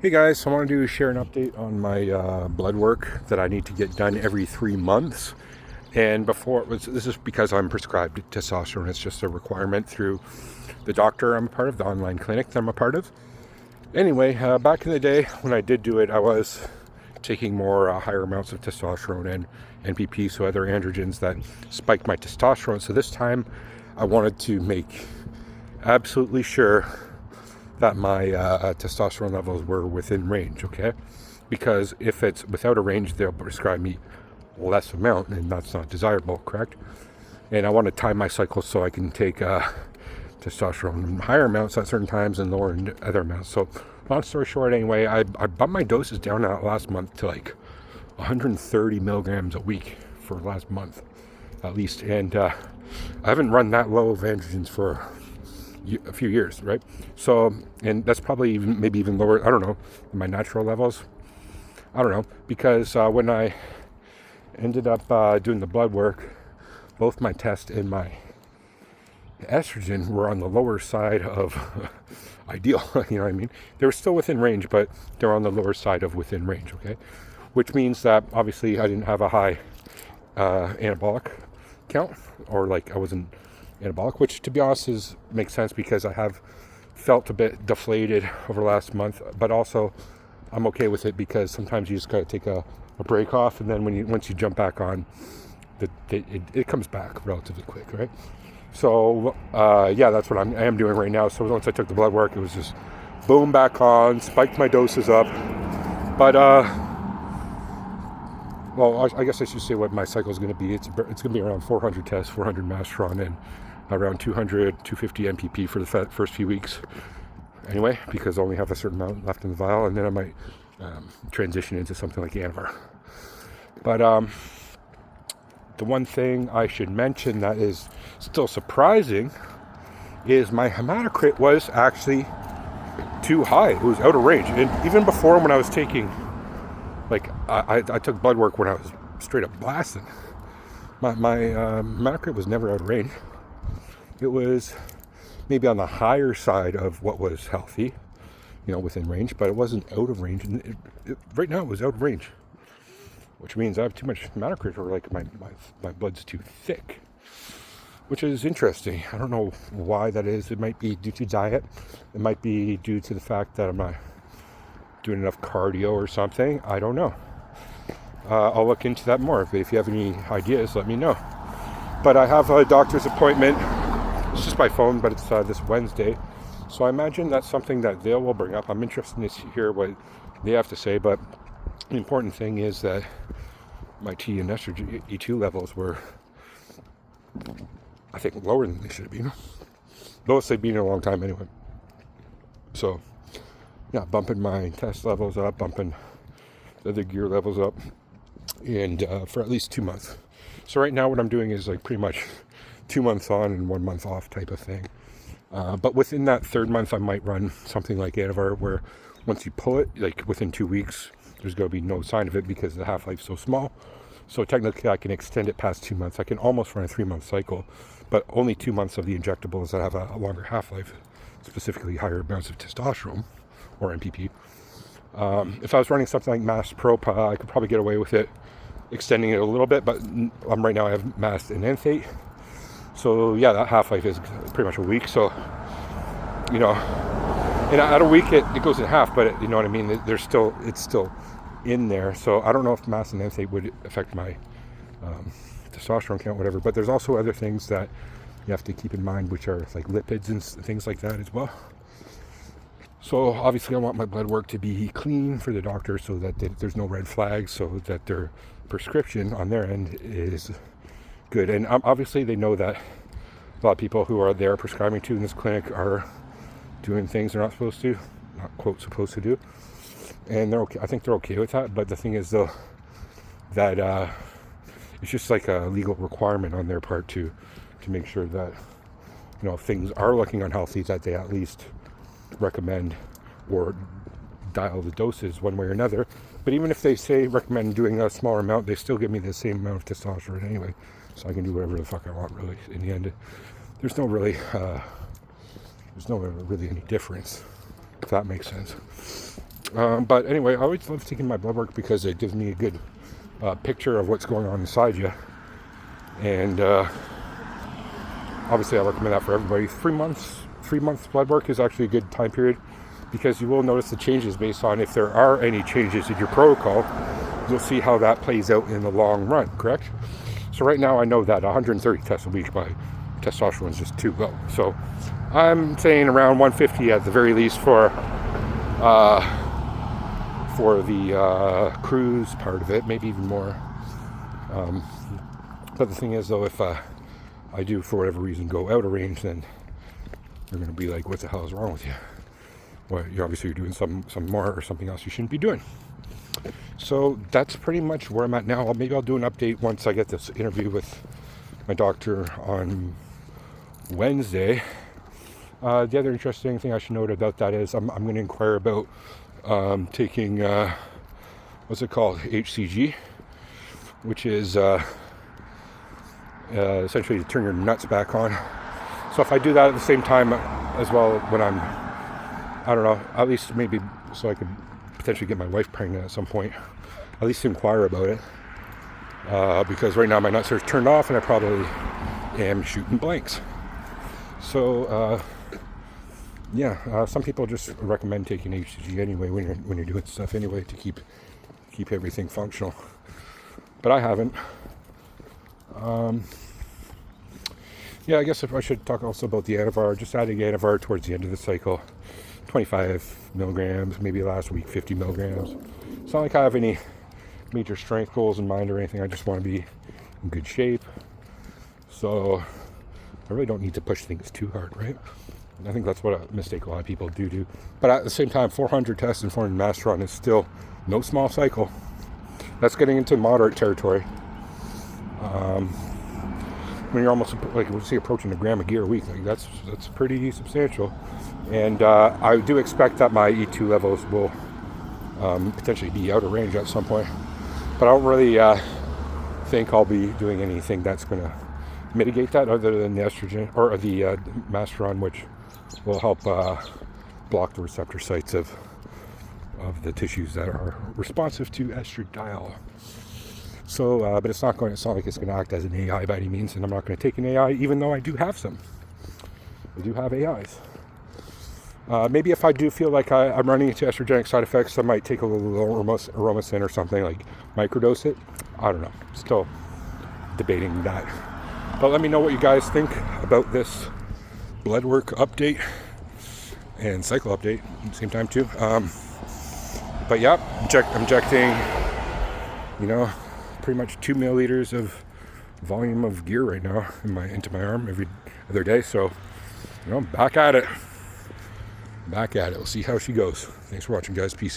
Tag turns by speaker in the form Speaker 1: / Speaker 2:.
Speaker 1: Hey guys, I wanted to share an update on my blood work that I need to get done every 3 months. And before, this is because I'm prescribed testosterone. It's just a requirement through the doctor I'm a part of, the online clinic that I'm a part of. Anyway, back in the day when I did do it, I was taking more higher amounts of testosterone and NPP, so other androgens that spiked my testosterone. So this time I wanted to make absolutely sure that my testosterone levels were within range, okay? Because if it's without a range, they'll prescribe me less amount, and that's not desirable, correct? And I want to time my cycles so I can take testosterone in higher amounts at certain times and lower in other amounts. So, long story short, anyway, I bumped my doses down last month to like 130 milligrams a week for last month, at least. And I haven't run that low of androgens for a few years, right? So, and that's probably maybe even lower, I don't know, than my natural levels. I don't know, because when I ended up doing the blood work, both my test and my estrogen were on the lower side of ideal. You know what I mean? They were still within range, but they're on the lower side of within range, okay? Which means that obviously I didn't have a high anabolic count, or like I wasn't anabolic, which to be honest makes sense because I have felt a bit deflated over the last month, but also I'm okay with it because sometimes you just gotta take a break off, and then once you jump back on, it comes back relatively quick, right? So yeah, that's what I am doing right now. So once I took the blood work, it was just boom, back on, spiked my doses up, but well, I guess I should say what my cycle is going to be. It's going to be around 400 tests, 400 mastron, and around 200, 250 NPP for the first few weeks. Anyway, because I only have a certain amount left in the vial, and then I might transition into something like Anavar. But the one thing I should mention that is still surprising is my hematocrit was actually too high. It was out of range. And even before, when I was taking, like, I took blood work when I was straight up blasting. My hematocrit was never out of range. It was maybe on the higher side of what was healthy, within range, but it wasn't out of range. And right now it was out of range, which means I have too much hematocrit, or like my blood's too thick, which is interesting. I don't know why that is. It might be due to diet. It might be due to the fact that I'm not doing enough cardio or something. I don't know. I'll look into that more. If you have any ideas, let me know. But I have a doctor's appointment. It's just by phone, but it's this Wednesday. So I imagine that's something that they will bring up. I'm interested to hear what they have to say, but the important thing is that my T and estrogen E2 levels were, I think, lower than they should have been. Lowest they've been in a long time anyway. So, yeah, bumping my test levels up, bumping the other gear levels up, and for at least 2 months. So right now what I'm doing is like pretty much 2 months on and 1 month off type of thing. But within that third month, I might run something like Anavar, where once you pull it, like within 2 weeks, there's going to be no sign of it because the half-life's so small. So technically, I can extend it past 2 months. I can almost run a 3-month cycle, but only 2 months of the injectables that have a longer half-life, specifically higher amounts of testosterone or NPP. If I was running something like Mast Propa, I could probably get away with it, extending it a little bit, but right now I have Mast and Enthate. So yeah, that half-life is pretty much a week. So, and at a week it goes in half, but you know what I mean? It's still in there. So I don't know if Mast and Enthate would affect my testosterone count, whatever. But there's also other things that you have to keep in mind, which are like lipids and things like that as well. So obviously I want my blood work to be clean for the doctor so that there's no red flags, so that their prescription on their end is good. And obviously they know that a lot of people who are there prescribing to in this clinic are doing things they're not supposed to, not quote supposed to do. And they're okay. I think they're okay with that. But the thing is though, that it's just like a legal requirement on their part to make sure that, if things are looking unhealthy, that they at least recommend or dial the doses one way or another. But even if they say recommend doing a smaller amount, they still give me the same amount of testosterone anyway, so I can do whatever the fuck I want. Really, in the end, there's no really any difference, if that makes sense. But anyway, I always love taking my blood work because it gives me a good picture of what's going on inside you. And obviously I recommend that for everybody. 3 months blood work is actually a good time period, because you will notice the changes based on if there are any changes in your protocol. You'll see how that plays out in the long run, correct? So right now I know that 130 tests a week, my testosterone is just too low. So I'm saying around 150 at the very least for the cruise part of it, maybe even more. But the thing is, though, if I do, for whatever reason, go out of range, then they're going to be like, what the hell is wrong with you? Well, you're obviously doing some more or something else you shouldn't be doing. So that's pretty much where I'm at now. Maybe I'll do an update once I get this interview with my doctor on Wednesday. The other interesting thing I should note about that is I'm going to inquire about taking, what's it called, HCG, which is essentially to turn your nuts back on. So if I do that at the same time as well, when I'm, I don't know, at least maybe so I could potentially get my wife pregnant at some point, at least inquire about it, because right now my nuts are turned off and I probably am shooting blanks. So some people just recommend taking HCG anyway when you're doing stuff anyway to keep everything functional, but I haven't. I guess if I should talk also about the Anavar. Just adding Anavar towards the end of the cycle, 25 milligrams, maybe last week 50 milligrams. It's not like I have any major strength goals in mind or anything. I just want to be in good shape. So I really don't need to push things too hard, right? I think that's what a mistake a lot of people do. But at the same time, 400 tests and 400 Masteron is still no small cycle. That's getting into moderate territory. When you're almost like, we'll see, approaching a gram of gear a week, like that's pretty substantial. And I do expect that my E2 levels will potentially be out of range at some point. But I don't really think I'll be doing anything that's going to mitigate that, other than the estrogen or the Masteron, which will help block the receptor sites of the tissues that are responsive to estradiol. So, but it's not like it's going to act as an AI by any means, and I'm not going to take an AI, even though I do have some. I do have AIs. Maybe if I do feel like I'm running into estrogenic side effects, I might take a little Aromacin or something, like microdose it. I don't know. Still debating that. But let me know what you guys think about this blood work update and cycle update at the same time too. But yeah, I'm injecting, pretty much 2 milliliters of volume of gear right now into my arm every other day. So, back at it. We'll see how she goes. Thanks for watching, guys. Peace.